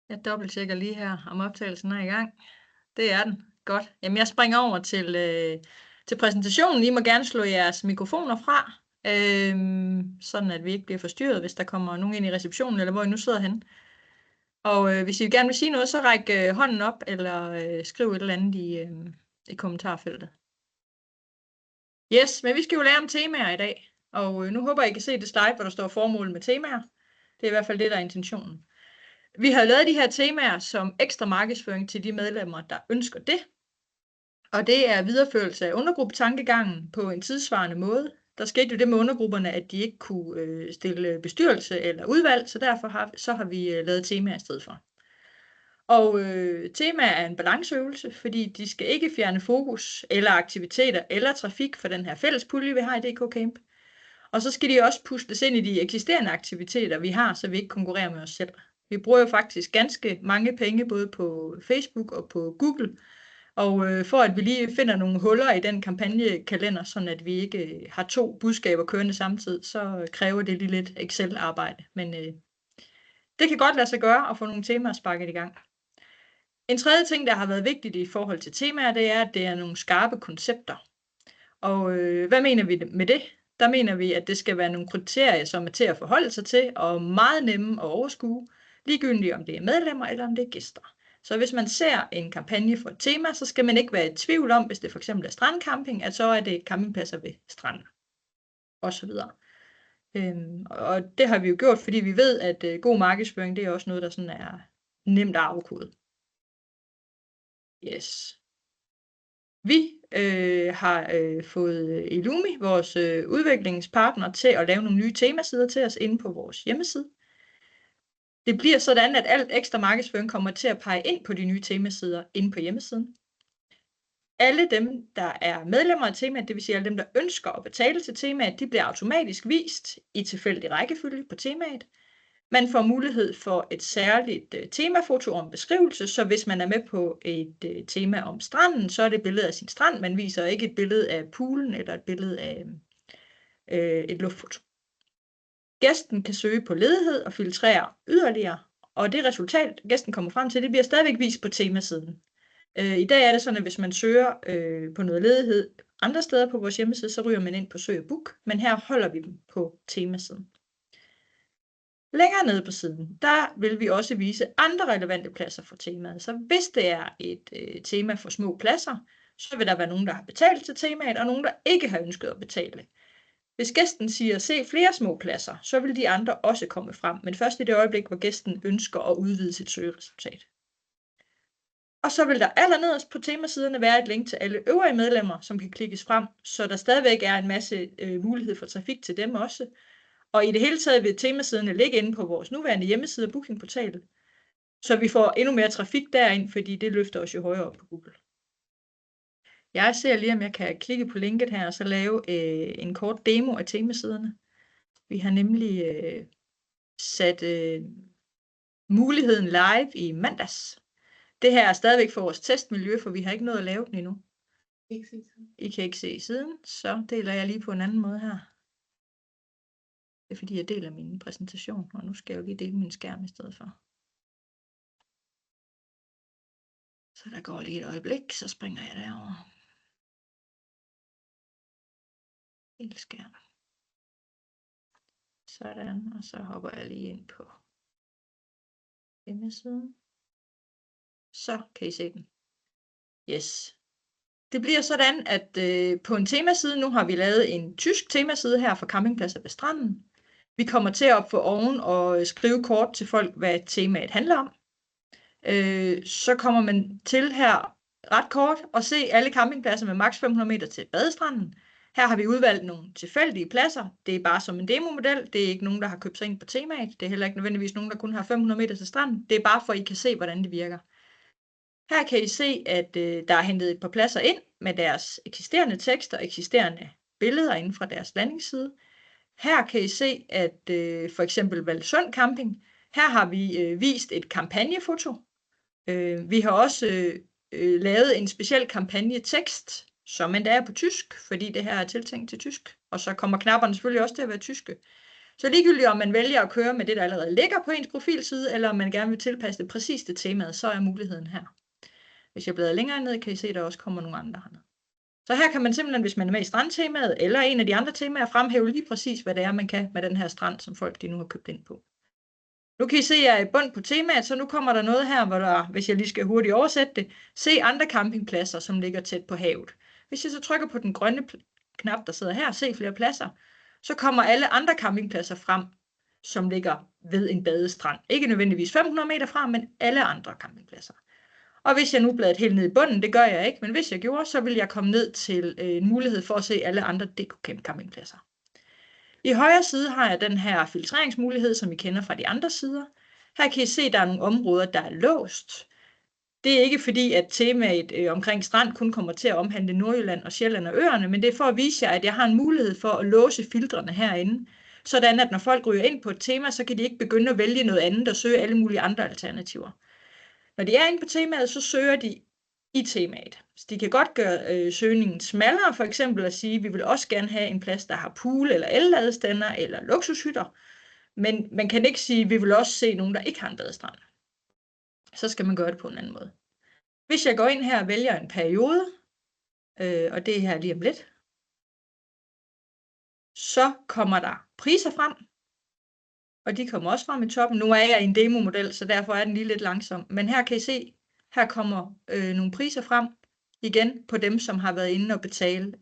Jeg dobbelttjekker lige her, om optagelsen er i gang. Det er den. Godt. Jamen, jeg springer over til præsentationen. I må gerne slå jeres mikrofoner fra, sådan at vi ikke bliver forstyrret, hvis der kommer nogen ind i receptionen, eller hvor I nu sidder henne. Og hvis I gerne vil sige noget, så ræk hånden op, eller skriv et eller andet i kommentarfeltet. Yes, men vi skal jo lære om temaer i dag, og nu håber jeg, I kan se det slide, hvor der står formål med temaer. Det er i hvert fald det, der er intentionen. Vi har lavet de her temaer som ekstra markedsføring til de medlemmer, der ønsker det. Og det er videreførelse af undergruppetankegangen på en tidsvarende måde. Der skete jo det med undergrupperne, at de ikke kunne stille bestyrelse eller udvalg, så derfor har vi lavet temaer i stedet for. Og temaer er en balanceøvelse, fordi de skal ikke fjerne fokus eller aktiviteter eller trafik for den her fælles pulje, vi har i DK Camp. Og så skal de også pusles ind i de eksisterende aktiviteter, vi har, så vi ikke konkurrerer med os selv. Vi bruger jo faktisk ganske mange penge, både på Facebook og på Google. Og for at vi lige finder nogle huller i den kampagnekalender, sådan at vi ikke har 2 budskaber kørende samtidig, så kræver det lige lidt Excel-arbejde. Men det kan godt lade sig gøre at få nogle temaer sparket i gang. En tredje ting, der har været vigtigt i forhold til temaer, det er, at det er nogle skarpe koncepter. Og hvad mener vi med det? Der mener vi, at det skal være nogle kriterier, som er til at forholde sig til, og meget nemme at overskue, ligegyldigt om det er medlemmer eller om det er gæster. Så hvis man ser en kampagne for et tema, så skal man ikke være i tvivl om, hvis det for eksempel er strandcamping, at så er det campingpladser ved stranden, og så videre. Og det har vi jo gjort, fordi vi ved, at god markedsføring, det er også noget, der sådan er nemt at afkode. Yes. Vi har fået Illumi, vores udviklingspartner, til at lave nogle nye temasider til os inde på vores hjemmeside. Det bliver sådan, at alt ekstra markedsføring kommer til at pege ind på de nye temasider inde på hjemmesiden. Alle dem, der er medlemmer af temaet, det vil sige alle dem, der ønsker at betale til temaet, de bliver automatisk vist i tilfældig rækkefølge på temaet. Man får mulighed for et særligt temafoto og en beskrivelse, så hvis man er med på et tema om stranden, så er det et billede af sin strand. Man viser ikke et billede af poolen eller et billede af et luftfoto. Gæsten kan søge på ledighed og filtrere yderligere, og det resultat, gæsten kommer frem til, det bliver stadigvæk vist på temasiden. I dag er det sådan, at hvis man søger på noget ledighed andre steder på vores hjemmeside, så ryger man ind på søg og book, men her holder vi dem på temasiden. Længere nede på siden, der vil vi også vise andre relevante pladser for temaet. Så hvis det er et tema for små pladser, så vil der være nogen, der har betalt til temaet, og nogen, der ikke har ønsket at betale. Hvis gæsten siger, se flere små pladser, så vil de andre også komme frem, men først i det øjeblik, hvor gæsten ønsker at udvide sit søgeresultat. Og så vil der allernederst på temasiderne være et link til alle øvrige medlemmer, som kan klikkes frem, så der stadigvæk er en masse mulighed for trafik til dem også. Og i det hele taget vil temasiderne ligge inde på vores nuværende hjemmeside og bookingportal, så vi får endnu mere trafik derind, fordi det løfter os jo højere op på Google. Jeg ser lige, om jeg kan klikke på linket her, og så lave en kort demo af temasiderne. Vi har nemlig sat muligheden live i mandags. Det her er stadigvæk for vores testmiljø, for vi har ikke nået at lave den endnu. I kan ikke se siden, så deler jeg lige på en anden måde her. Det er fordi, jeg deler min præsentation, og nu skal jeg jo lige dele min skærm i stedet for. Så der går lige et øjeblik, så springer jeg derover. Helt skærm. Sådan, og så hopper jeg lige ind på hjemmesiden. Så kan I se den. Yes. Det bliver sådan, at på en temaside, nu har vi lavet en tysk temaside her for campingpladser ved stranden. Vi kommer til at få oven og skrive kort til folk, hvad temaet handler om. Så kommer man til her ret kort og se alle campingpladser med maks 500 meter til badestranden. Her har vi udvalgt nogle tilfældige pladser. Det er bare som en demomodel. Det er ikke nogen, der har købt sig ind på temaet. Det er heller ikke nødvendigvis nogen, der kun har 500 meter til stranden. Det er bare for, at I kan se, hvordan det virker. Her kan I se, at der er hentet et par pladser ind med deres eksisterende tekster og eksisterende billeder inden fra deres landingsside. Her kan I se, at for eksempel Valsund Camping, her har vi vist et kampagnefoto. Vi har også lavet en speciel kampagnetekst, som endda er på tysk, fordi det her er tiltænkt til tysk. Og så kommer knapperne selvfølgelig også til at være tyske. Så ligegyldigt om man vælger at køre med det, der allerede ligger på ens profilside, eller om man gerne vil tilpasse det præcis til temaet, så er muligheden her. Hvis jeg bladrer længere ned, kan I se, at der også kommer nogle andre hernede. Så her kan man simpelthen, hvis man er med i strandtemaet, eller en af de andre temaer, fremhæve lige præcis, hvad det er, man kan med den her strand, som folk de nu har købt ind på. Nu kan I se, at jeg er i bund på temaet, så nu kommer der noget her, hvor der, hvis jeg lige skal hurtigt oversætte det, se andre campingpladser, som ligger tæt på havet. Hvis jeg så trykker på den grønne knap, der sidder her, se flere pladser, så kommer alle andre campingpladser frem, som ligger ved en badestrand. Ikke nødvendigvis 500 meter fra, men alle andre campingpladser. Og hvis jeg nu bladrede helt ned i bunden, det gør jeg ikke, men hvis jeg gjorde, så vil jeg komme ned til en mulighed for at se alle andre DK-Camp campingpladser. I højre side har jeg den her filtreringsmulighed, som I kender fra de andre sider. Her kan I se, at der er nogle områder, der er låst. Det er ikke fordi, at temaet omkring strand kun kommer til at omhandle Nordjylland og Sjælland og øerne, men det er for at vise jer, at jeg har en mulighed for at låse filtrene herinde, sådan at når folk ryger ind på et tema, så kan de ikke begynde at vælge noget andet og søge alle mulige andre alternativer. Når de er inde på temaet, så søger de i temaet. Så de kan godt gøre søgningen smallere, for eksempel at sige, at vi vil også gerne have en plads, der har pool eller elladestander eller luksushytter. Men man kan ikke sige, at vi vil også se nogen, der ikke har en badestrand. Så skal man gøre det på en anden måde. Hvis jeg går ind her og vælger en periode, og det er her lige om lidt, så kommer der priser frem. Og de kommer også frem i toppen. Nu er jeg i en demomodel, så derfor er den lige lidt langsom. Men her kan I se, her kommer nogle priser frem igen på dem, som har været inde og betale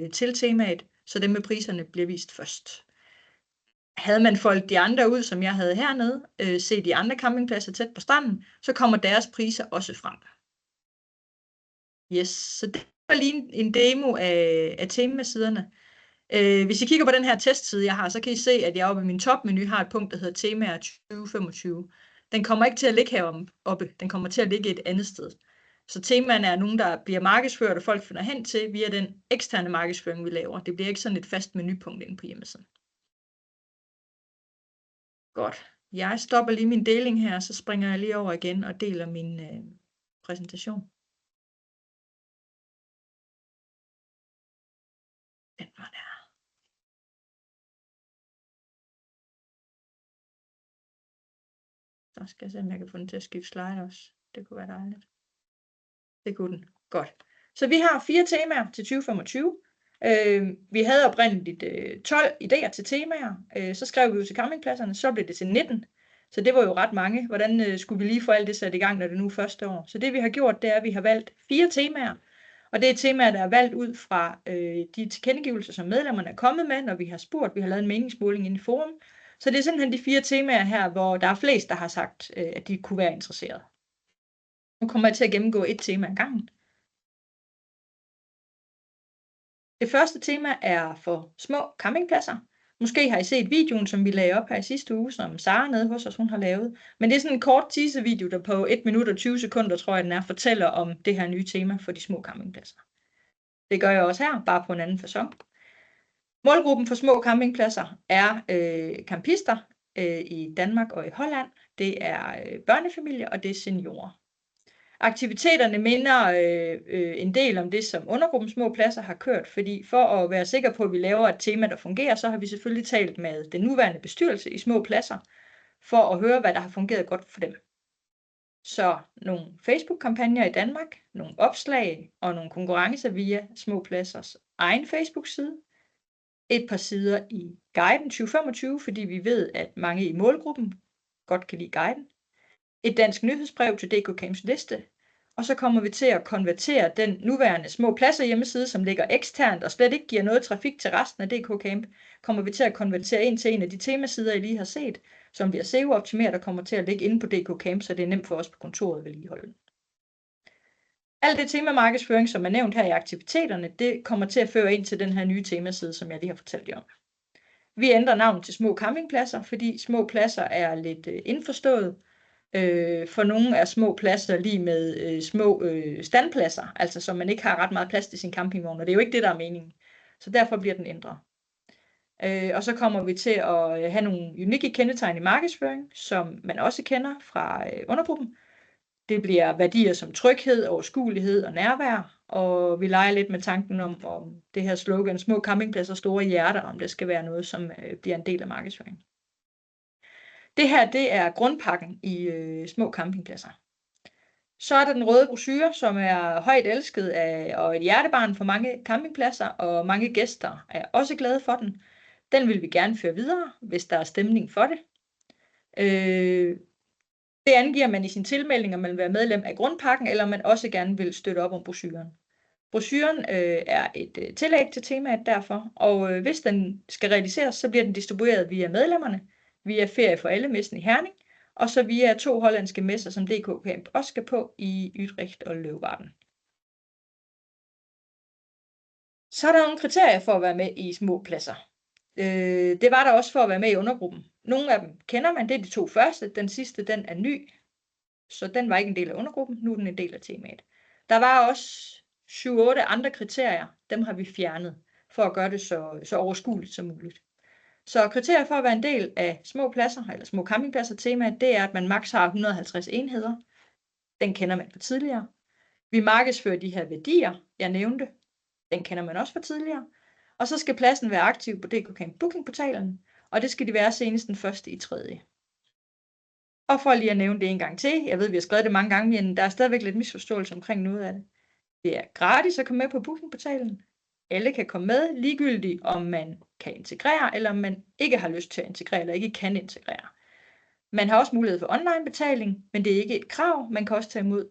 til temaet, så dem med priserne bliver vist først. Havde man foldet de andre ud, som jeg havde hernede, se de andre campingpladser tæt på stranden, så kommer deres priser også frem. Yes, så det var lige en demo af temasiderne. Hvis I kigger på den her testside, jeg har, så kan I se, at jeg oppe i min topmenu har et punkt, der hedder temaer 2025. Den kommer ikke til at ligge heroppe, den kommer til at ligge et andet sted. Så temaerne er nogen, der bliver markedsført, og folk finder hen til via den eksterne markedsføring, vi laver. Det bliver ikke sådan et fast menupunkt inde på hjemmesiden. Godt. Jeg stopper lige min deling her, så springer jeg lige over igen og deler min præsentation. Den var der. Så skal jeg se, om jeg kan få den til at skifte slide også. Det kunne være dejligt. Det kunne den. Godt. Så vi har 4 temaer til 2025. Vi havde oprindeligt 12 idéer til temaer. Så skrev vi ud til campingpladserne, så blev det til 19. Så det var jo ret mange. Hvordan skulle vi lige få alt det sat i gang, når det nu er første år? Så det vi har gjort, det er, at vi har valgt 4 temaer. Og det er temaer, der er valgt ud fra de tilkendegivelser, som medlemmerne er kommet med, når vi har spurgt. Vi har lavet en meningsmåling inde i forum. Så det er simpelthen de 4 temaer her, hvor der er flest, der har sagt, at de kunne være interesseret. Nu kommer jeg til at gennemgå et tema ad gangen. Det første tema er for små campingpladser. Måske har I set videoen, som vi lagde op her i sidste uge, som Sara nede hos os, hun har lavet. Men det er sådan en kort teaser-video, der på 1 minut og 20 sekunder, tror jeg, den er, fortæller om det her nye tema for de små campingpladser. Det gør jeg også her, bare på en anden facon. Målgruppen for små campingpladser er campister i Danmark og i Holland. Det er børnefamilier, og det er seniorer. Aktiviteterne minder en del om det, som undergruppen små pladser har kørt, fordi for at være sikker på, at vi laver et tema, der fungerer, så har vi selvfølgelig talt med den nuværende bestyrelse i små pladser, for at høre, hvad der har fungeret godt for dem. Så nogle Facebook-kampagner i Danmark, nogle opslag og nogle konkurrencer via små pladsers egen Facebook-side, et par sider i guiden 2025, fordi vi ved, at mange i målgruppen godt kan lide guiden, et dansk nyhedsbrev til DK Camps liste, og så kommer vi til at konvertere den nuværende små pladser hjemmeside, som ligger eksternt og slet ikke giver noget trafik til resten af DK Camp, kommer vi til at konvertere ind til en af de temasider, I lige har set, som bliver SEO-optimeret og kommer til at ligge inde på DK Camp, så det er nemt for os på kontoret at vedligeholde. Alt det temamarkedsføring, som er nævnt her i aktiviteterne, det kommer til at føre ind til den her nye temaside, som jeg lige har fortalt jer om. Vi ændrer navnet til små campingpladser, fordi små pladser er lidt indforstået. For nogle er små pladser lige med små standpladser, altså så man ikke har ret meget plads til sin campingvogn, og det er jo ikke det, der er meningen. Så derfor bliver den ændret. Og så kommer vi til at have nogle unikke kendetegn i markedsføring, som man også kender fra undergruppen. Det bliver værdier som tryghed, overskuelighed og nærvær, og vi leger lidt med tanken om det her slogan, små campingpladser, store hjerter, om det skal være noget, som bliver en del af markedsføringen. Det her, det er grundpakken i små campingpladser. Så er der den røde brochure, som er højt elsket og et hjertebarn for mange campingpladser, og mange gæster er også glade for den. Den vil vi gerne føre videre, hvis der er stemning for det. Det angiver man i sin tilmelding, om man vil være medlem af grundpakken, eller om man også gerne vil støtte op om brochuren. Brochuren er et tillæg til temaet derfor, og hvis den skal realiseres, så bliver den distribueret via medlemmerne, via Ferie for Alle-messen i Herning, og så via 2 hollandske messer, som DK Camp også skal på i Utrecht og Leeuwarden. Så er der nogle kriterier for at være med i små pladser. Det var der også for at være med i undergruppen. Nogle af dem kender man, det er de 2 første. Den sidste, den er ny, så den var ikke en del af undergruppen. Nu er den en del af temaet. Der var også 7-8 andre kriterier. Dem har vi fjernet for at gøre det så overskueligt som muligt. Så kriterier for at være en del af små pladser, eller små campingpladser temaet, det er, at man maks har 150 enheder. Den kender man fra tidligere. Vi markedsfører de her værdier, jeg nævnte. Den kender man også fra tidligere. Og så skal pladsen være aktiv på DK Camp Booking-portalen, og det skal de være senest den 1.3. Og for lige at nævne det en gang til, jeg ved, vi har skrevet det mange gange, men der er stadigvæk lidt misforståelse omkring noget af det. Det er gratis at komme med på Booking-portalen. Alle kan komme med, ligegyldigt om man kan integrere, eller om man ikke har lyst til at integrere, eller ikke kan integrere. Man har også mulighed for online betaling, men det er ikke et krav. Man kan også tage imod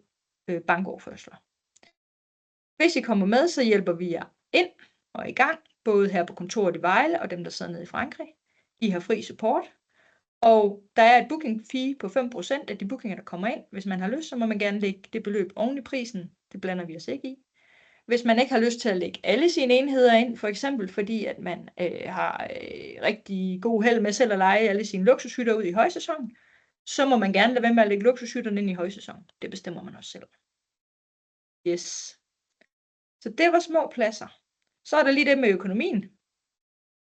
bankoverførsler. Hvis I kommer med, så hjælper vi jer ind og i gang, både her på kontoret i Vejle og dem, der sidder nede i Frankrig. I har fri support, og der er et booking fee på 5% af de bookinger, der kommer ind. Hvis man har lyst, så må man gerne lægge det beløb oven i prisen. Det blander vi os ikke i. Hvis man ikke har lyst til at lægge alle sine enheder ind, for eksempel fordi at man har rigtig god held med selv at lege alle sine luksushytter ud i højsæsonen, så må man gerne lade være med at lægge luksushytterne ind i højsæsonen. Det bestemmer man også selv. Yes. Så det var små pladser. Så er der lige det med økonomien.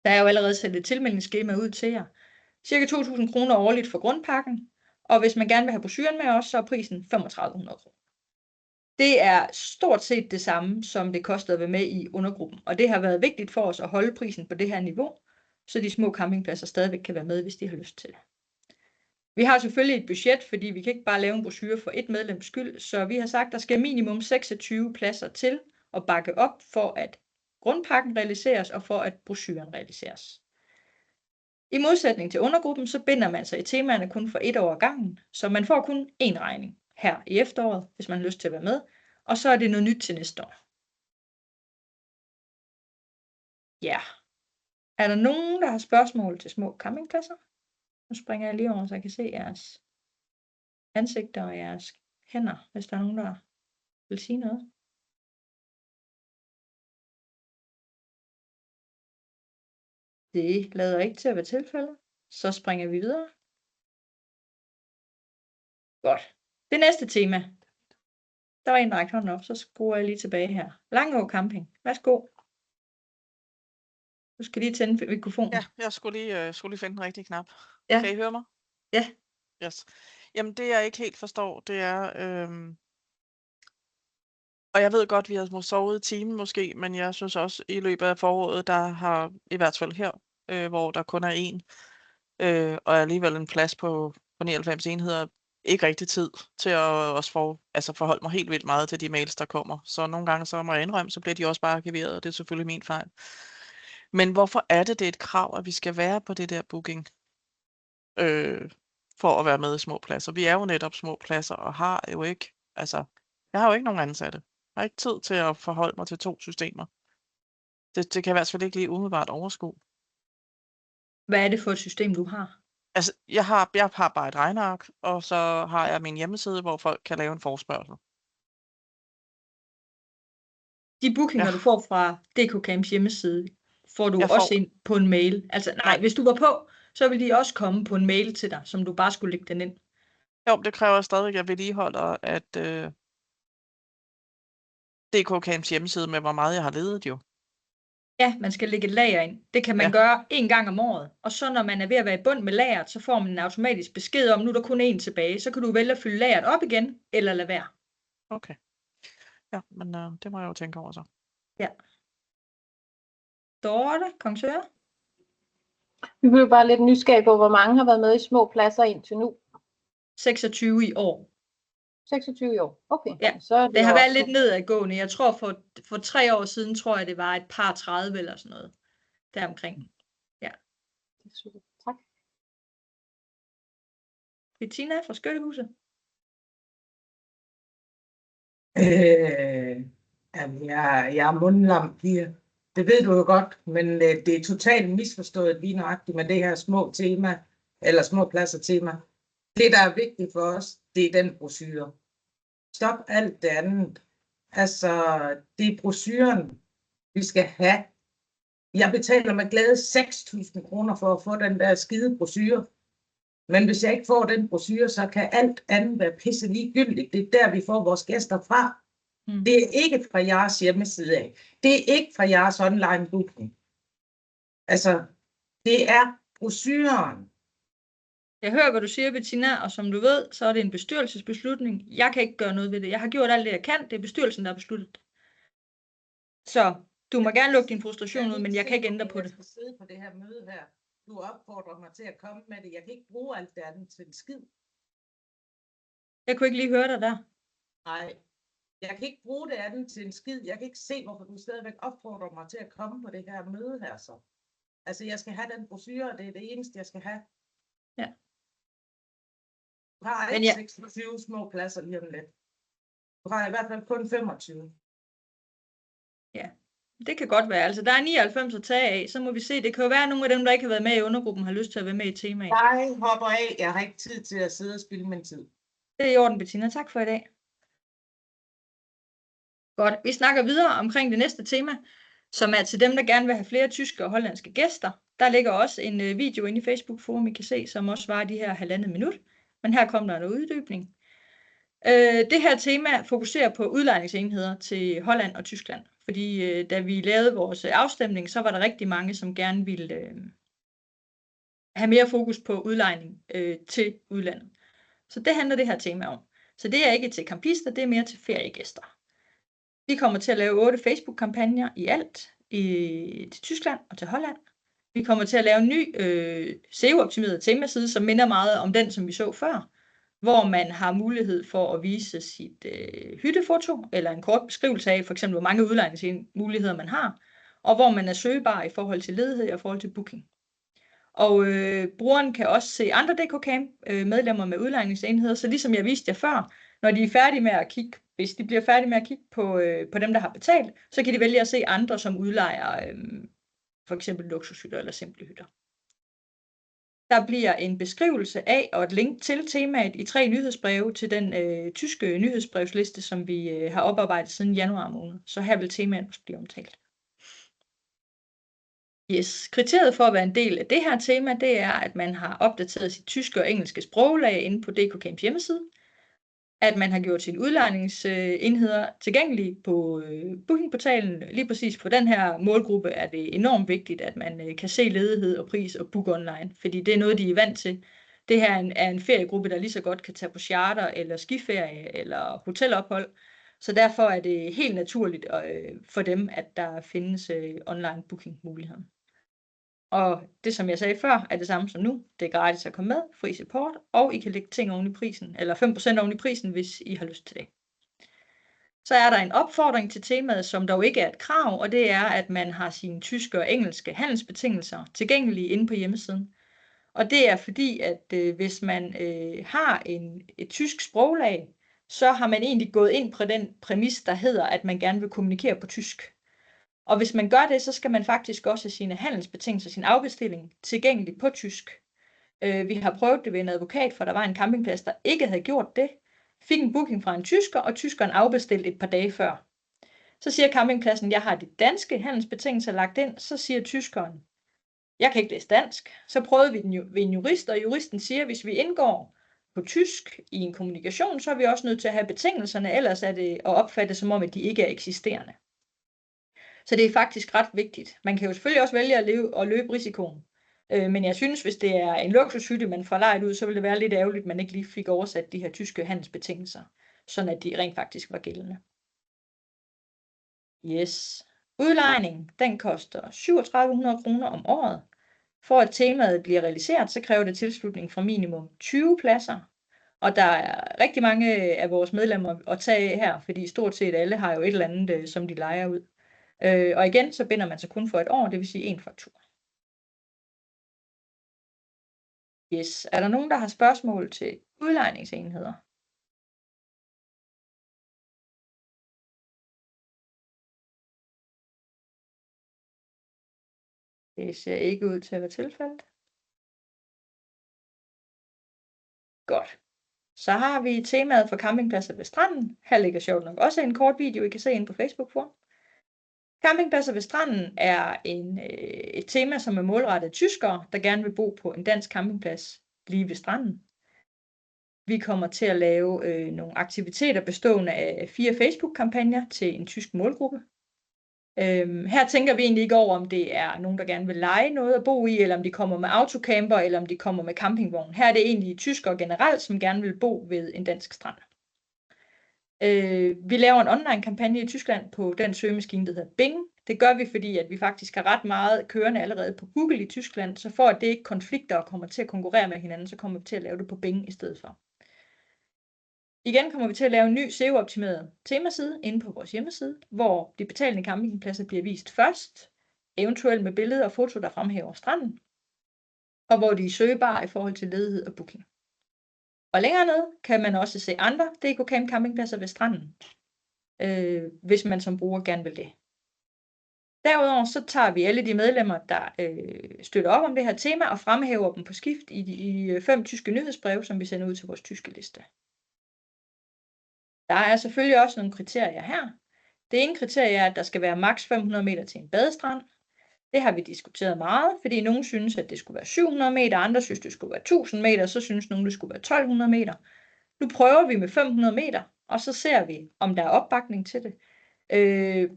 Der er jo allerede sendt et tilmeldingsskema ud til jer. Cirka 2.000 kroner årligt for grundpakken, og hvis man gerne vil have brochuren med os, så er prisen 3.500 kroner. Det er stort set det samme, som det kostede at være med i undergruppen, og det har været vigtigt for os at holde prisen på det her niveau, så de små campingpladser stadigvæk kan være med, hvis de har lyst til det. Vi har selvfølgelig et budget, fordi vi kan ikke bare lave en brochure for et medlems skyld, så vi har sagt, at der skal minimum 26 pladser til at bakke op for, at grundpakken realiseres og for, at brochuren realiseres. I modsætning til undergruppen, så binder man sig i temaerne kun for 1 år ad gangen, så man får kun én regning her i efteråret, hvis man har lyst til at være med, og så er det noget nyt til næste år. Ja. Er der nogen, der har spørgsmål til små campingpladser? Nu springer jeg lige over, så jeg kan se jeres ansigter og jeres hænder, hvis der er nogen, der vil sige noget. Det lader ikke til at være tilfældet. Så springer vi videre. Godt. Det næste tema. Der var en, der rakte hånden op, så skruer jeg lige tilbage her. Langå Camping. Værsgo. Du skal lige tænde mikrofonen. Ja, jeg skulle lige finde den rigtige knap. Ja. Kan I høre mig? Ja. Yes. Jamen, det jeg ikke helt forstår, det er... Og jeg ved godt, vi har sovet i timen måske, men jeg synes også, i løbet af foråret, der har i hvert fald her, hvor der kun er én, og alligevel en plads på 99 enheder, ikke rigtig tid til at også forholde mig helt vildt meget til de mails, der kommer. Så nogle gange, så må jeg indrømme, så bliver de også bare arkiveret, og det er selvfølgelig min fejl. Men hvorfor er det er et krav, at vi skal være på det der booking, for at være med i små pladser? Vi er jo netop små pladser, og har jo ikke, jeg har jo ikke nogen ansatte. Jeg har ikke tid til at forholde mig til 2 systemer. Det kan jeg i hvert fald ikke lige umiddelbart overskue. Hvad er det for et system, du har? Jeg har bare et regneark, og så har jeg min hjemmeside, hvor folk kan lave en forespørgsel. De bookinger, du får fra DK Camps hjemmeside, får du også ind på en mail? Nej, hvis du var på, så vil de også komme på en mail til dig, som du bare skulle lægge den ind. Jo, det kræver stadig, at jeg vedligeholder, at DK Camps hjemmeside med, hvor meget jeg har ledet jo. Ja, man skal lægge et lager ind. Det kan man gøre 1 gang om året. Og så når man er ved at være i bund med lageret, så får man en automatisk besked om, nu er der kun 1 tilbage. Så kan du vælge at fylde lageret op igen, eller lade være. Okay. Ja, men det må jeg jo tænke over så. Ja. Dorte, Kongsøre? Vi blev bare lidt nysgerrige på, hvor mange har været med i små pladser indtil nu. 26 i år. 26 år. Okay. Ja, så er det har været også lidt nedadgående. Jeg tror for 3 år siden, tror jeg, det var et par 30 eller sådan noget. Deromkring. Ja. Det er super. Tak. Bettina fra Skyttehuset. Jamen, jeg er mundlam piger. Det ved du jo godt, men det er totalt misforstået lige nøjagtigt med det her små tema, eller små pladser tema. Det, der er vigtigt for os, det er den brochure. Stop alt det andet. Altså, det er brochuren, vi skal have. Jeg betaler med glæde 6.000 kroner for at få den der skide brochure. Men hvis jeg ikke får den brochure, så kan alt andet være pisse ligegyldigt. Det er der, vi får vores gæster fra. Det er ikke fra jeres hjemmeside af. Det er ikke fra jeres online booking. Altså, det er brochuren. Jeg hører, hvad du siger, Bettina, og som du ved, så er det en bestyrelsesbeslutning. Jeg kan ikke gøre noget ved det. Jeg har gjort alt det, jeg kan. Det er bestyrelsen, der har besluttet. Så du må gerne lukke din frustration ud, men jeg kan ikke ændre på det. Jeg skal sidde på det her møde her. Du opfordrer mig til at komme med det. Jeg kan ikke bruge alt det andet til en skid. Jeg kunne ikke lige høre dig der. Nej. Jeg kan ikke bruge det andet til en skid. Jeg kan ikke se, hvorfor du stadigvæk opfordrer mig til at komme på det her møde her så. Altså, jeg skal have den brochure, det er det eneste, jeg skal have. Ja. Du har ikke 26 små pladser lige om lidt. Du har i hvert fald kun 25. Ja, det kan godt være. Altså, der er 99 at tage af, så må vi se. Det kan jo være, at nogle af dem, der ikke har været med i undergruppen, har lyst til at være med i temaet. Jeg hopper af. Jeg har ikke tid til at sidde og spilde min tid. Det er i orden, Bettina. Tak for i dag. Godt. Vi snakker videre omkring det næste tema, som er til dem, der gerne vil have flere tyske og hollandske gæster. Der ligger også en video inde i Facebook-forum, I kan se, som også var de her 1,5 minut. Men her kommer der en uddybning. Det her tema fokuserer på udlejningsenheder til Holland og Tyskland. Fordi da vi lavede vores afstemning, så var der rigtig mange, som gerne ville have mere fokus på udlejning til udlandet. Så det handler det her tema om. Så det er ikke til campister, det er mere til feriegæster. Vi kommer til at lave 8 Facebook-kampagner i alt til Tyskland og til Holland. Vi kommer til at lave en ny SEO-optimeret temaside, som minder meget om den, som vi så før, hvor man har mulighed for at vise sit hyttefoto, eller en kort beskrivelse af, for eksempel hvor mange udlejningsmuligheder man har, og hvor man er søgbar i forhold til ledighed og i forhold til booking. Og brugeren kan også se andre DK-camp medlemmer med udlejningsenheder, så ligesom jeg viste jer før, når de er færdige med at kigge, hvis de bliver færdige med at kigge på dem, der har betalt, så kan de vælge at se andre, som udlejer for eksempel luksushytter eller simple hytter. Der bliver en beskrivelse af og et link til temaet i 3 nyhedsbreve til den tyske nyhedsbrevsliste, som vi har oparbejdet siden januar måned. Så her vil temaet også blive omtalt. Yes. Kriteriet for at være en del af det her tema, det er, at man har opdateret sit tyske og engelske sproglag inde på DK-Camps hjemmeside, at man har gjort sine udlejningsenheder tilgængelige på bookingportalen. Lige præcis for den her målgruppe er det enormt vigtigt, at man kan se ledighed og pris og book online, fordi det er noget, de er vant til. Det her er en feriegruppe, der lige så godt kan tage på charter eller skiferie eller hotelophold, så derfor er det helt naturligt for dem, at der findes online booking muligheder. Og det, som jeg sagde før, er det samme som nu. Det er gratis at komme med, fri support, og I kan lægge ting oven i prisen, eller 5% oven i prisen, hvis I har lyst til det. Så er der en opfordring til temaet, som dog ikke er et krav, og det er, at man har sine tyske og engelske handelsbetingelser tilgængelige inde på hjemmesiden. Og det er fordi, at hvis man har et tysk sproglag, så har man egentlig gået ind på den præmis, der hedder, at man gerne vil kommunikere på tysk. Og hvis man gør det, så skal man faktisk også have sine handelsbetingelser, sin afbestilling tilgængelig på tysk. Vi har prøvet det ved en advokat, for der var en campingplads, der ikke havde gjort det. Fik en booking fra en tysker, og tyskeren afbestilte et par dage før. Så siger campingpladsen, jeg har de danske handelsbetingelser lagt ind. Så siger tyskeren, jeg kan ikke læse dansk. Så prøvede vi den ved en jurist, og juristen siger, hvis vi indgår på tysk i en kommunikation, så er vi også nødt til at have betingelserne, ellers er det at opfatte som om, at de ikke er eksisterende. Så det er faktisk ret vigtigt. Man kan jo selvfølgelig også vælge at løbe risikoen. Men jeg synes, hvis det er en luksushytte, man får lejet ud, så vil det være lidt ærgerligt, at man ikke lige fik oversat de her tyske handelsbetingelser, sådan at de rent faktisk var gældende. Yes. Udlejning, den koster 3700 kroner om året. For at temaet bliver realiseret, så kræver det tilslutning fra minimum 20 pladser. Og der er rigtig mange af vores medlemmer at tage af her, fordi stort set alle har jo et eller andet, som de lejer ud. Og igen, så binder man sig kun for et år, det vil sige en faktur. Yes. Er der nogen, der har spørgsmål til udlejningsenheder? Det ser ikke ud til at være tilfældet. Godt. Så har vi temaet for campingpladser ved stranden. Her ligger sjovt nok også en kort video, I kan se inde på Facebook-forum. Campingpladser ved stranden er et tema, som er målrettet tyskere, der gerne vil bo på en dansk campingplads lige ved stranden. Vi kommer til at lave nogle aktiviteter bestående af 4 Facebook-kampagner til en tysk målgruppe. Her tænker vi egentlig ikke over, om det er nogen, der gerne vil leje noget at bo i, eller om de kommer med autocamper, eller om de kommer med campingvogn. Her er det egentlig tyskere generelt, som gerne vil bo ved en dansk strand. Vi laver en online-kampagne i Tyskland på den søgemaskine, der hedder Bing. Det gør vi, fordi at vi faktisk har ret meget kørende allerede på Google i Tyskland, så for at det ikke konflikter og kommer til at konkurrere med hinanden, så kommer vi til at lave det på Bing i stedet for. Igen kommer vi til at lave en ny SEO-optimeret temaside inde på vores hjemmeside, hvor de betalende campingpladser bliver vist først, eventuelt med billeder og foto, der fremhæver stranden, og hvor de er søgebare i forhold til ledighed og booking. Og længere ned kan man også se andre DK Camp campingpladser ved stranden, hvis man som bruger gerne vil det. Derudover så tager vi alle de medlemmer, der støtter op om det her tema, og fremhæver dem på skift i 5 tyske nyhedsbreve, som vi sender ud til vores tyske liste. Der er selvfølgelig også nogle kriterier her. Det ene kriterie er, at der skal være maks 500 meter til en badestrand. Det har vi diskuteret meget, fordi nogen synes, at det skulle være 700 meter, andre synes, det skulle være 1000 meter, så synes nogen, det skulle være 1200 meter. Nu prøver vi med 500 meter, og så ser vi, om der er opbakning til det.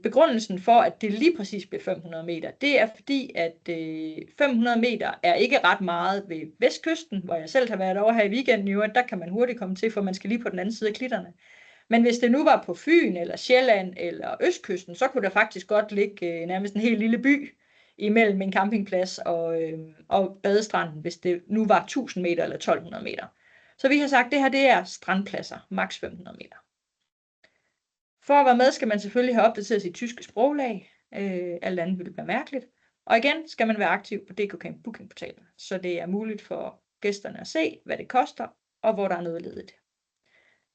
Begrundelsen for, at det lige præcis bliver 500 meter, det er fordi, at 500 meter er ikke ret meget ved vestkysten, hvor jeg selv har været over her i weekenden, og der kan man hurtigt komme til, for man skal lige på den anden side af klitterne. Men hvis det nu var på Fyn, eller Sjælland, eller Østkysten, så kunne der faktisk godt ligge nærmest en helt lille by imellem en campingplads og badestranden, hvis det nu var 1000 meter eller 1200 meter. Så vi har sagt, at det her det er strandpladser, maks 500 meter. For at være med, skal man selvfølgelig have opdateret sit tyske sproglag. Alt andet ville være mærkeligt. Og igen skal man være aktiv på DK Camp Booking-portalen, så det er muligt for gæsterne at se, hvad det koster, og hvor der er noget ledigt.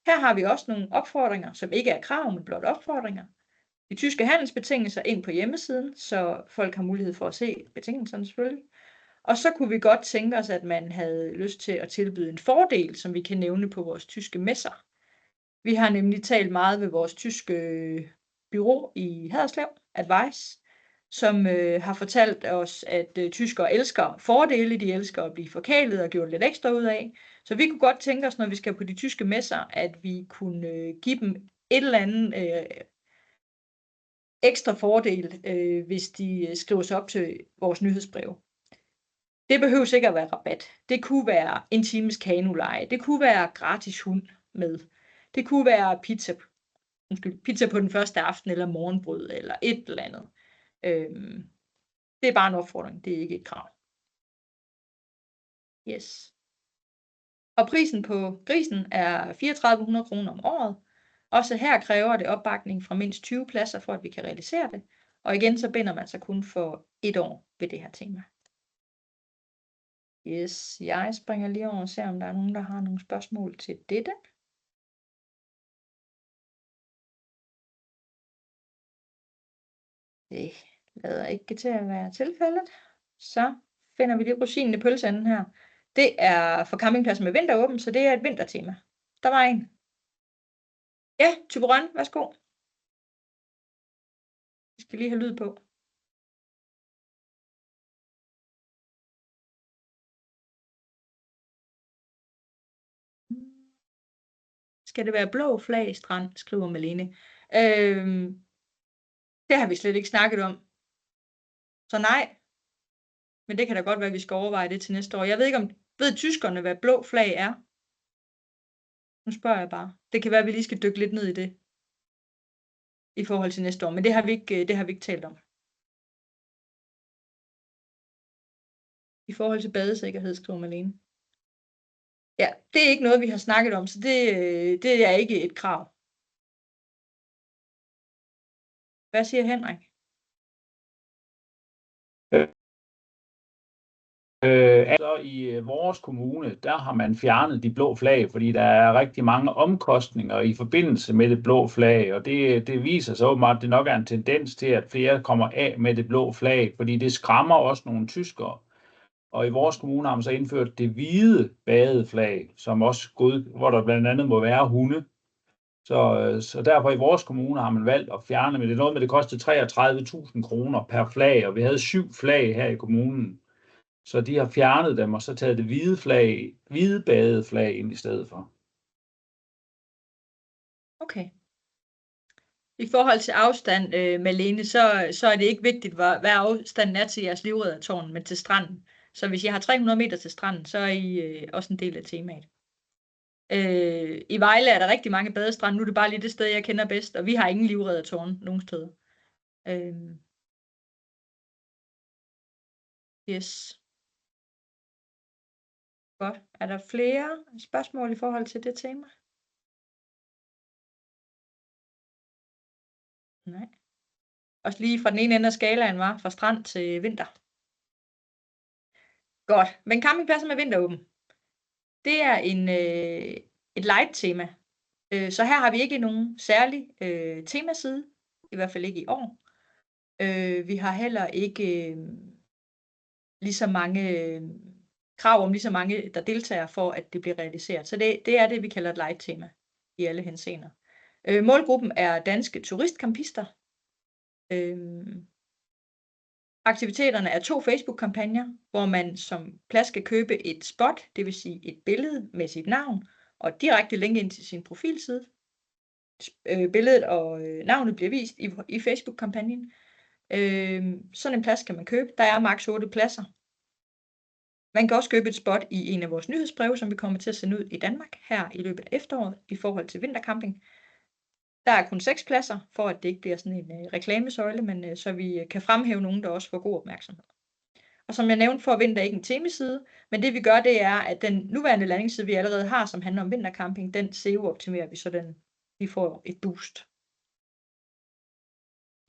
Her har vi også nogle opfordringer, som ikke er krav, men blot opfordringer. De tyske handelsbetingelser ind på hjemmesiden, så folk har mulighed for at se betingelserne selvfølgelig. Og så kunne vi godt tænke os, at man havde lyst til at tilbyde en fordel, som vi kan nævne på vores tyske messer. Vi har nemlig talt meget ved vores tyske bureau i Haderslev, Advice, som har fortalt os, at tyskere elsker fordele, de elsker at blive forkælet og gjort lidt ekstra ud af. Så vi kunne godt tænke os, når vi skal på de tyske messer, at vi kunne give dem et eller andet ekstra fordel, hvis de skriver sig op til vores nyhedsbrev. Det behøver ikke at være rabat. Det kunne være en times kanoleje. Det kunne være gratis hund med. Det kunne være pizza på den første aften, eller morgenbrød, eller et eller andet. Det er bare en opfordring, det er ikke et krav. Yes. Og prisen på grisen er 3400 kroner om året. Også her kræver det opbakning fra mindst 20 pladser, for at vi kan realisere det. Og igen, så binder man sig kun for 1 år ved det her tema. Yes, jeg springer lige over og ser, om der er nogen, der har nogle spørgsmål til dette. Det lader ikke til at være tilfældet. Så finder vi lige rosinen i pølseenden her. Det er for campingpladsen med vinteråben, så det er et vintertema. Der var en. Ja, Thyborøn, værsgo. Vi skal lige have lyd på. Skal det være blå flag i strand, skriver Malene. Det har vi slet ikke snakket om. Så nej. Men det kan da godt være, at vi skal overveje det til næste år. Jeg ved ikke, om ved tyskerne, hvad blå flag er? Nu spørger jeg bare. Det kan være, at vi lige skal dykke lidt ned i det. I forhold til næste år. Men det har vi ikke talt om. i forhold til badesikkerhed, skriver Malene. Ja, det er ikke noget, vi har snakket om, så det er ikke et krav. Hvad siger Henrik? Altså i vores kommune, der har man fjernet de blå flag, fordi der er rigtig mange omkostninger i forbindelse med det blå flag, og det viser sig åbenbart, at det nok er en tendens til, at flere kommer af med det blå flag, fordi det skræmmer også nogle tyskere. Og i vores kommune har man så indført det hvide badeflag, som også hvor der blandt andet må være hunde. Så derfor i vores kommune har man valgt at fjerne, men det er noget med, det kostede 33.000 kroner per flag, og vi havde 7 flag her i kommunen. Så de har fjernet dem, og så taget det hvide badeflag ind i stedet for. Okay. I forhold til afstand, Malene, så er det ikke vigtigt, hvad afstanden er til jeres livreddertårn, men til stranden. Så hvis I har 300 meter til stranden, så er I også en del af temaet. I Vejle er der rigtig mange badestrande. Nu er det bare lige det sted, jeg kender bedst, og vi har ingen livreddertårn nogen steder. Yes. Godt. Er der flere spørgsmål i forhold til det tema? Nej. Også lige fra den ene ende af skalaen, var fra strand til vinter. Godt. Men campingpladser med vinteråben, det er et light tema. Så her har vi ikke nogen særlig temaside, i hvert fald ikke i år. Vi har heller ikke lige så mange krav om lige så mange, der deltager for, at det bliver realiseret. Så det er det, vi kalder et light tema i alle henseender. Målgruppen er danske turistcampister. Aktiviteterne er 2 Facebook-kampagner, hvor man som plads skal købe et spot, det vil sige et billede med sit navn, og direkte link ind til sin profilside. Billedet og navnet bliver vist i Facebook-kampagnen. Sådan en plads kan man købe. Der er maks 8 pladser. Man kan også købe et spot i en af vores nyhedsbreve, som vi kommer til at sende ud i Danmark her i løbet af efteråret i forhold til vintercamping. Der er kun 6 pladser, for at det ikke bliver sådan en reklamesøjle, men så vi kan fremhæve nogen, der også får god opmærksomhed. Og som jeg nævnte, får vinter ikke en temaside, men det vi gør, det er, at den nuværende landingsside, vi allerede har, som handler om vintercamping, den SEO-optimerer vi, så vi får et boost.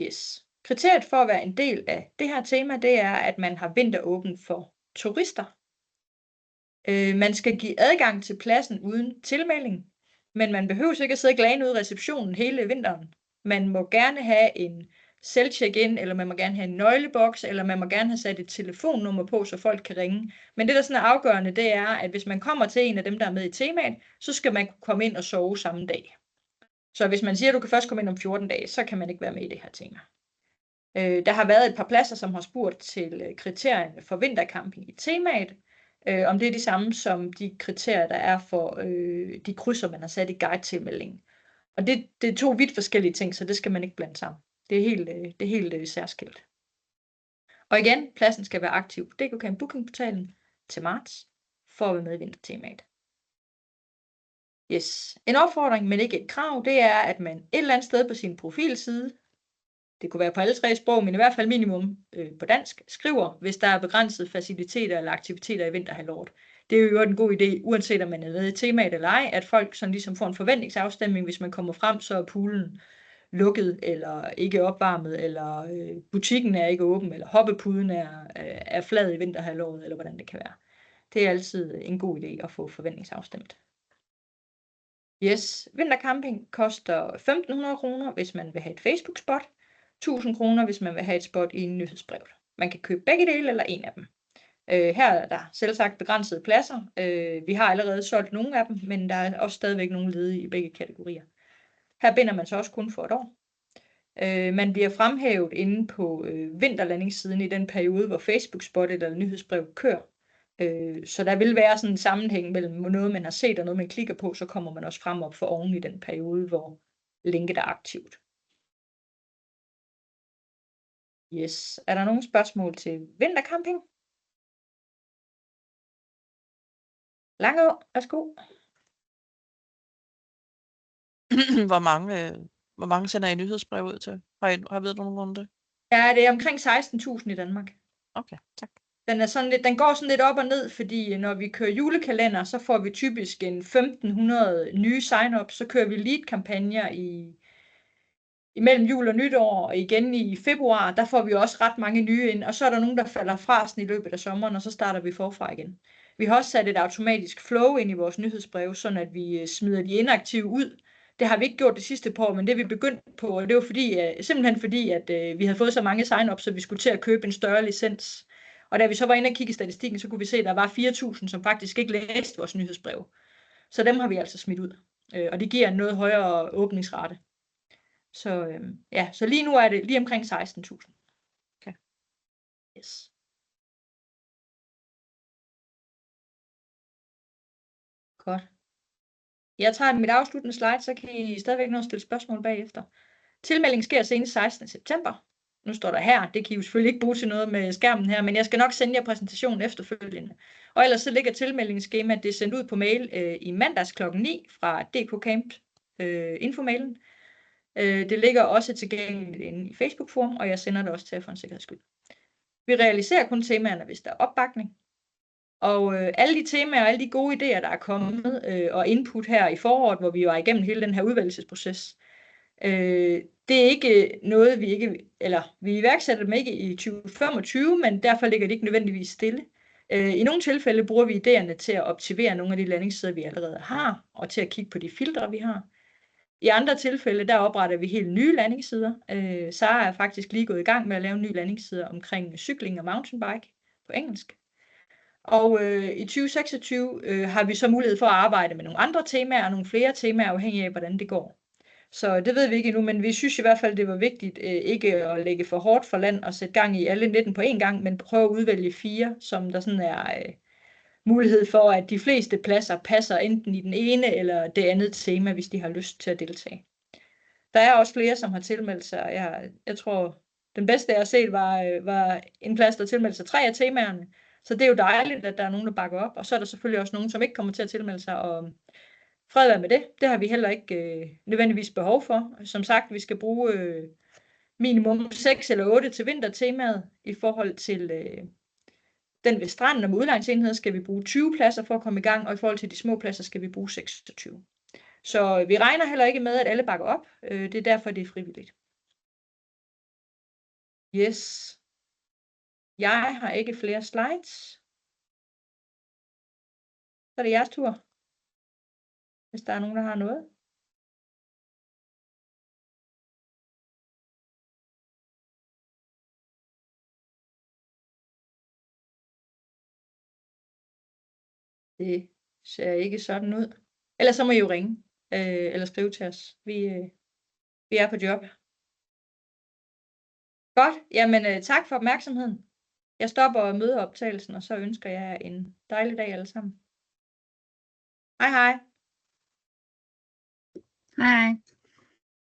Yes. Kriteriet for at være en del af det her tema, det er, at man har vinteråbent for turister. Man skal give adgang til pladsen uden tilmelding, men man behøver ikke at sidde og glane ud i receptionen hele vinteren. Man må gerne have en selv-check-in, eller man må gerne have en nøgleboks, eller man må gerne have sat et telefonnummer på, så folk kan ringe. Men det, der sådan er afgørende, det er, at hvis man kommer til en af dem, der er med i temaet, så skal man kunne komme ind og sove samme dag. Så hvis man siger, at du kan først komme ind om 14 dage, så kan man ikke være med i det her tema. Der har været et par pladser, som har spurgt til kriterierne for vintercamping i temaet, om det er de samme som de kriterier, der er for de krydser, man har sat i guide-tilmeldingen. Og det er 2 vidt forskellige ting, så det skal man ikke blande sammen. Det er helt særskilt. Og igen, pladsen skal være aktiv på DKCamp Bookingportalen til marts for at være med i vintertemaet. Yes. En opfordring, men ikke et krav, det er, at man et eller andet sted på sin profilside, det kunne være på alle 3 sprog, men i hvert fald minimum på dansk, skriver, hvis der er begrænsede faciliteter eller aktiviteter i vinterhalvåret. Det er jo en god idé, uanset om man er med i temaet eller ej, at folk sådan ligesom får en forventningsafstemning, hvis man kommer frem, så er poolen lukket, eller ikke opvarmet, eller butikken er ikke åben, eller hoppepuden er flad i vinterhalvåret, eller hvordan det kan være. Det er altid en god idé at få forventningsafstemt. Yes, vintercamping koster 1.500 kroner, hvis man vil have et Facebook-spot, 1.000 kroner, hvis man vil have et spot i en nyhedsbrev. Man kan købe begge dele eller en af dem. Her er der selvsagt begrænsede pladser. Vi har allerede solgt nogle af dem, men der er også stadigvæk nogle ledige i begge kategorier. Her binder man så også kun for et år. Man bliver fremhævet inde på vinterlandingssiden i den periode, hvor Facebook-spot eller nyhedsbrev kører. Så der vil være sådan en sammenhæng mellem noget, man har set og noget, man klikker på, så kommer man også frem op for oven i den periode, hvor linket er aktivt. Yes. Er der nogle spørgsmål til vintercamping? Langå, værsgo. Hvor mange sender I nyhedsbrev ud til? Har I ved du nogen om det? Ja, det er omkring 16.000 i Danmark. Okay, tak. Den går sådan lidt op og ned, fordi når vi kører julekalender, så får vi typisk en 1.500 nye sign-ups. Så kører vi lead-kampagner imellem jul og nytår, og igen i februar, der får vi også ret mange nye ind, og så er der nogen, der falder fra sådan i løbet af sommeren, og så starter vi forfra igen. Vi har også sat et automatisk flow ind i vores nyhedsbreve, sådan at vi smider de inaktive ud. Det har vi ikke gjort det sidste par år, men det er vi begyndt på, og det var simpelthen fordi, at vi havde fået så mange sign-ups, så vi skulle til at købe en større licens. Og da vi så var inde og kigge i statistikken, så kunne vi se, at der var 4.000, som faktisk ikke læste vores nyhedsbrev. Så dem har vi altså smidt ud, og det giver en noget højere åbningsrate. Så lige nu er det lige omkring 16.000. Okay. Yes. Godt. Jeg tager mit afsluttende slide, så kan I stadigvæk nå at stille spørgsmål bagefter. Tilmeldingen sker senest 16. september. Nu står der her, det kan I jo selvfølgelig ikke bruge til noget med skærmen her, men jeg skal nok sende jer præsentationen efterfølgende. Og ellers så ligger tilmeldingsskemaet, det er sendt ud på mail i mandags kl. 9 fra DK Camp infomailen. Det ligger også tilgængeligt inde i Facebook-forum, og jeg sender det også til jer for en sikkerheds skyld. Vi realiserer kun temaerne, hvis der er opbakning. Og alle de temaer og alle de gode idéer, der er kommet og input her i foråret, hvor vi var igennem hele den her udvælgelsesproces, det er ikke noget, vi iværksætter dem ikke i 2025, men derfor ligger det ikke nødvendigvis stille. I nogle tilfælde bruger vi idéerne til at optimere nogle af de landingssider, vi allerede har, og til at kigge på de filtre, vi har. I andre tilfælde, der opretter vi helt nye landingssider. Sara er faktisk lige gået i gang med at lave en ny landingsside omkring cykling og mountainbike på engelsk. Og i 2026 har vi så mulighed for at arbejde med nogle andre temaer og nogle flere temaer, afhængig af, hvordan det går. Så det ved vi ikke endnu, men vi synes i hvert fald, det var vigtigt ikke at lægge for hårdt for land og sætte gang i alle 19 på én gang, men prøve at udvælge 4, som der sådan er mulighed for, at de fleste pladser passer enten i den ene eller det andet tema, hvis de har lyst til at deltage. Der er også flere, som har tilmeldt sig. Jeg tror, den bedste jeg har set var en plads, der tilmeldte sig 3 af temaerne. Så det er jo dejligt, at der er nogen, der bakker op. Og så er der selvfølgelig også nogen, som ikke kommer til at tilmelde sig. Og fred være med det. Det har vi heller ikke nødvendigvis behov for. Som sagt, vi skal bruge minimum 6 eller 8 til vintertemaet. I forhold til den ved stranden og med udlejningsenheder skal vi bruge 20 pladser for at komme i gang. Og i forhold til de små pladser skal vi bruge 26. Så vi regner heller ikke med, at alle bakker op. Det er derfor, det er frivilligt. Yes. Jeg har ikke flere slides. Så er det jeres tur. Hvis der er nogen, der har noget. Det ser ikke sådan ud. Ellers så må I jo ringe. Eller skrive til os. Vi er på job. Godt. Jamen tak for opmærksomheden. Jeg stopper mødeoptagelsen, og så ønsker jeg jer en dejlig dag alle sammen. Hej hej. Hej.